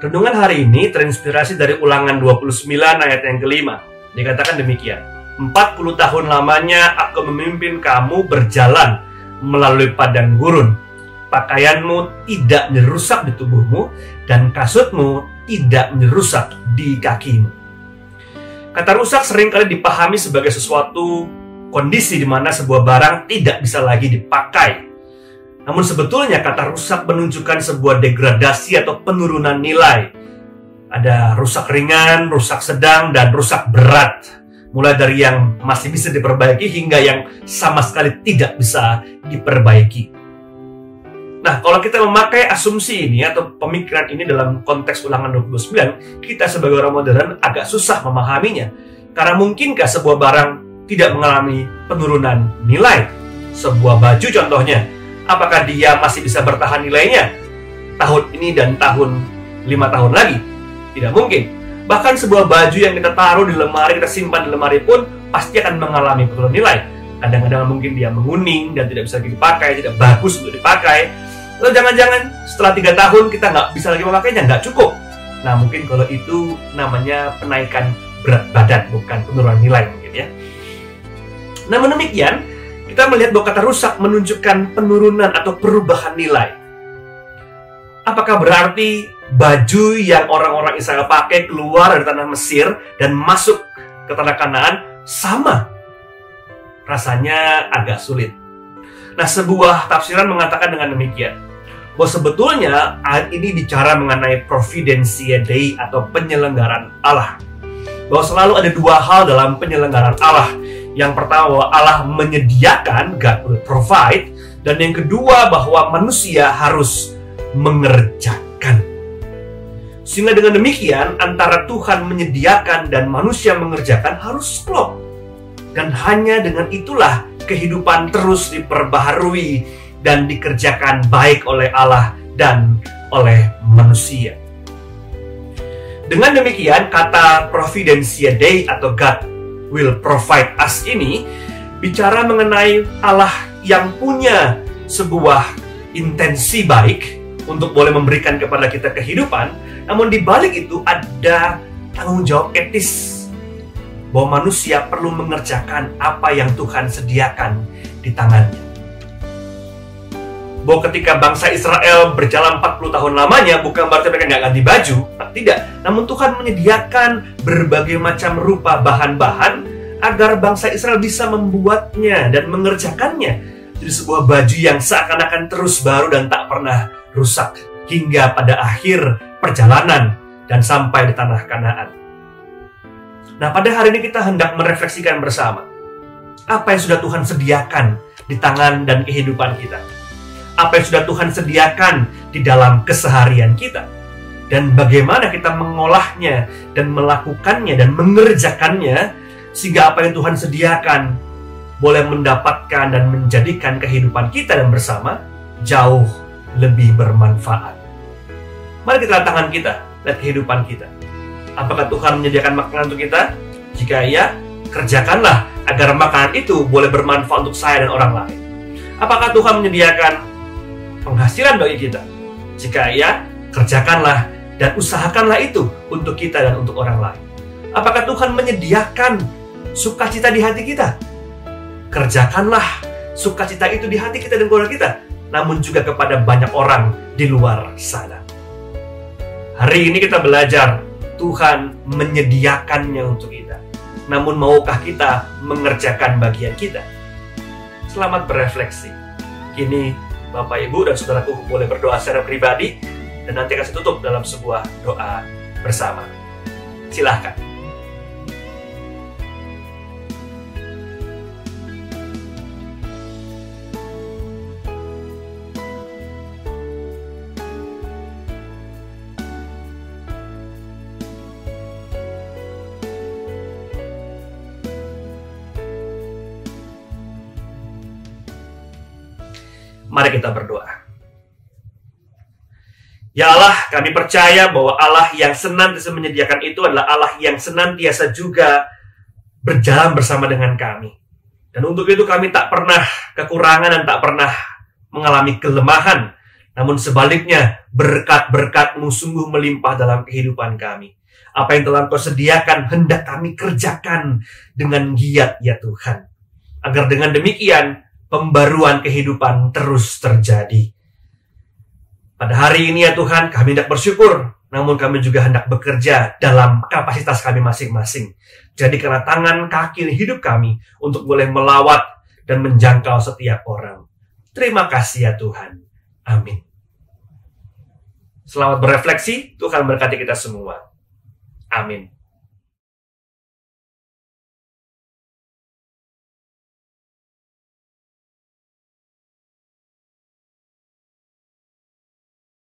Renungan hari ini terinspirasi dari Ulangan 29 ayat yang kelima. Dikatakan demikian, 40 tahun lamanya aku memimpin kamu berjalan melalui padang gurun. Pakaianmu tidak merusak di tubuhmu, dan kasutmu tidak merusak di kakimu. Kata rusak seringkali dipahami sebagai sesuatu kondisi di mana sebuah barang tidak bisa lagi dipakai. Namun sebetulnya kata rusak menunjukkan sebuah degradasi atau penurunan nilai. Ada rusak ringan, rusak sedang, dan rusak berat. Mulai dari yang masih bisa diperbaiki hingga yang sama sekali tidak bisa diperbaiki. Nah, kalau kita memakai asumsi ini atau pemikiran ini dalam konteks Ulangan 29, kita sebagai orang modern agak susah memahaminya. Karena mungkinkah sebuah barang tidak mengalami penurunan nilai? Sebuah baju contohnya, apakah dia masih bisa bertahan nilainya tahun ini dan tahun 5 tahun lagi? Tidak mungkin. Bahkan sebuah baju yang kita taruh di lemari, kita simpan di lemari pun pasti akan mengalami penurunan nilai. Kadang-kadang mungkin dia menguning dan tidak bisa lagi dipakai, tidak bagus untuk dipakai. Lalu jangan-jangan setelah 3 tahun kita nggak bisa lagi memakainya, nggak cukup. Nah, mungkin kalau itu namanya penaikan berat badan, bukan penurunan nilai mungkin ya. Namun demikian, kita melihat bahwa kata rusak menunjukkan penurunan atau perubahan nilai. Apakah berarti baju yang orang-orang Israel pakai keluar dari tanah Mesir dan masuk ke tanah Kanaan sama? Rasanya agak sulit. Nah, sebuah tafsiran mengatakan dengan demikian, bahwa sebetulnya ayat ini bicara mengenai Providentia Dei atau penyelenggaraan Allah. Bahwa selalu ada 2 hal dalam penyelenggaraan Allah. Yang pertama, bahwa Allah menyediakan, God will provide. Dan yang kedua, bahwa manusia harus mengerjakan. Sehingga dengan demikian, antara Tuhan menyediakan dan manusia mengerjakan harus klop. Dan hanya dengan itulah kehidupan terus diperbaharui dan dikerjakan baik oleh Allah dan oleh manusia. Dengan demikian, kata Providentia Dei atau God will provide us ini bicara mengenai Allah yang punya sebuah intensi baik untuk boleh memberikan kepada kita kehidupan, namun di balik itu ada tanggung jawab etis bahwa manusia perlu mengerjakan apa yang Tuhan sediakan di tangannya. Bahwa ketika bangsa Israel berjalan 40 tahun lamanya, bukan berarti mereka nggak ganti baju, tidak. Namun Tuhan menyediakan berbagai macam rupa bahan-bahan agar bangsa Israel bisa membuatnya dan mengerjakannya jadi sebuah baju yang seakan-akan terus baru dan tak pernah rusak hingga pada akhir perjalanan dan sampai di tanah Kanaan. Nah, pada hari ini kita hendak merefleksikan bersama apa yang sudah Tuhan sediakan di tangan dan kehidupan kita. Apa yang sudah Tuhan sediakan di dalam keseharian kita. Dan bagaimana kita mengolahnya dan melakukannya dan mengerjakannya sehingga apa yang Tuhan sediakan boleh mendapatkan dan menjadikan kehidupan kita dan bersama jauh lebih bermanfaat. Mari kita lihat tangan kita, lihat kehidupan kita. Apakah Tuhan menyediakan makanan untuk kita? Jika iya, kerjakanlah agar makanan itu boleh bermanfaat untuk saya dan orang lain. Apakah Tuhan menyediakan penghasilan bagi kita? Jika iya, kerjakanlah dan usahakanlah itu untuk kita dan untuk orang lain. Apakah Tuhan menyediakan sukacita di hati kita? Kerjakanlah sukacita itu di hati kita dan keluarga kita, namun juga kepada banyak orang di luar sana. Hari ini kita belajar Tuhan menyediakannya untuk kita. Namun maukah kita mengerjakan bagian kita? Selamat berefleksi. Kini Bapak, Ibu, dan saudaraku boleh berdoa secara pribadi dan nanti akan saya tutup dalam sebuah doa bersama. Silahkan. Mari kita berdoa. Ya Allah, kami percaya bahwa Allah yang senantiasa menyediakan itu adalah Allah yang senantiasa juga berjalan bersama dengan kami. Dan untuk itu kami tak pernah kekurangan dan tak pernah mengalami kelemahan. Namun sebaliknya, berkat-berkat-Mu sungguh melimpah dalam kehidupan kami. Apa yang telah Engkau sediakan, hendak kami kerjakan dengan giat, ya Tuhan. Agar dengan demikian, pembaruan kehidupan terus terjadi. Pada hari ini, ya Tuhan, kami hendak bersyukur, namun kami juga hendak bekerja dalam kapasitas kami masing-masing. Jadi karena tangan, kaki, hidup kami untuk boleh melawat dan menjangkau setiap orang. Terima kasih, ya Tuhan. Amin. Selamat berefleksi, Tuhan berkati kita semua. Amin.